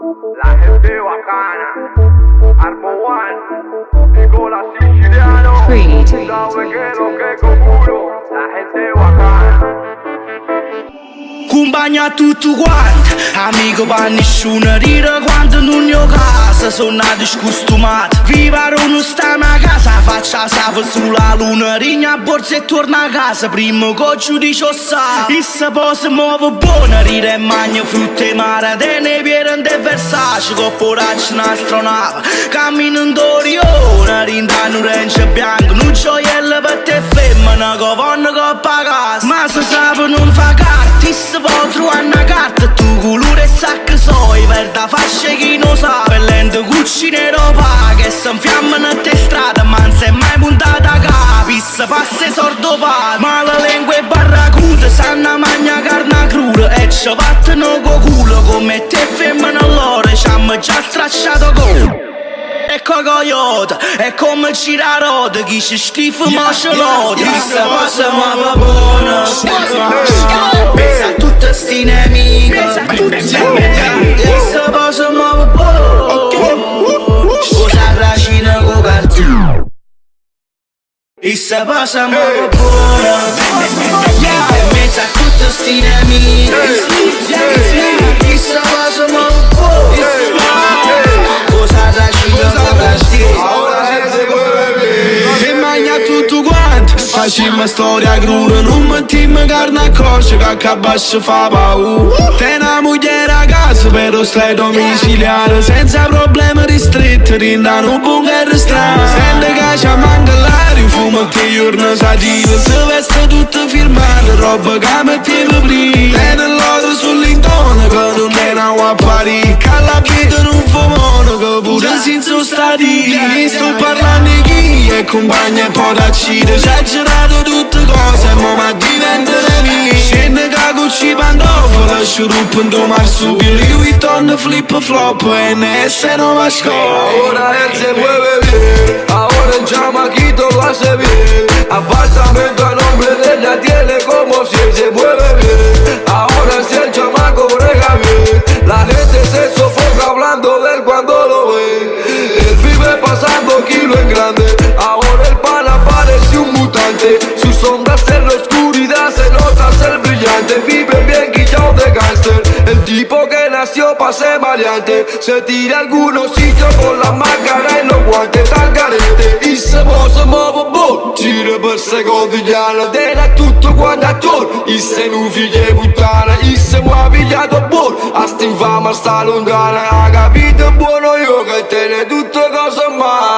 La gente bacana, Armo One, Nicola Siciliano, sabe que lo que conjuro, la gente bacana. Compagna tutto quanto, amico per nessuno, rire quando non io casa, sono nato scostumato. Vivere non stiamo a casa, faccia save sulla luna, rigna a borsa e torna a casa, prima che giudice o sa. E se poi si muove buona, ride e magna frutta e mare, te ne viene de Versace, con poraccio un'astronave, camminando d'Orione, rindano orange bianco, non gioiello per te femmina, che vanno coppa a casa. Ma se sape non fa carta, se può trovare una carta, tu colore e sacco soi, verda fascia chi non sa, per lente cucci nero pa, che si infiammano a te strada, ma non si è mai puntata a capo, se passa sordo pa, ma la lingua è barracuda, sanno magna carne cruda, e ci battono co culo, come te femmina allora, ci hanno già stracciato culo. Ecco coyote, è come gira roda, chi ci schifo ma ce l'ho, questa cosa ma va buona. Pensa a tutte sti nemiche, questa cosa ma va buona. Scusa racina con cartone, questa cosa ma va buona. Pensa a tutte sti nemiche, questa cosa ma va buona. E magna tutto quanto, facciamo storia cruda, non mettiamo carne a coscia che accabascia fa paura. Te una moglie a casa però stai domiciliare, senza problemi ristretti, rindano un bunker strano. Sente che ci manca l'aria, fumo che giorno sativa, si veste tutto firmato, roba che mettevo prima. Te nell'odore sull'intono che non è una guapparì, che alla vita non fa mono, che pure senza stati. Sto parlando di chi è compagna e poi da cita, ci ha girato tutte cose, ma ma diventa nemico. Scende che cucci pantofole, sciuruppo in tuo marsupio, Louis Vuitton flip flop e ne se non va scopo. Ahora él se mueve bien, ahora el chamaquito lo hace bien. Apartamento a nombre de ella tiene como si él se mueve bien. Ahora si el chamaco brega bien, la gente se sofoca hablando de él cuando lo ve. Él vive pasando kilo en grande, ahora el pana parece un mutante. Sus sombras en la oscuridad se nota ser brillante. Vive bien guillado de gangster, el tipo que nació pa' ser variante. Se tira a algunos sitios con la máscara y los guantes tan carente. E se muove buon, gira per secondigliano, tiene tutto quanto attorno. E se non figlie puttana, e se muove giato buono, a sta infama sta lontana. Ha capito buono io che tiene tutte cose male.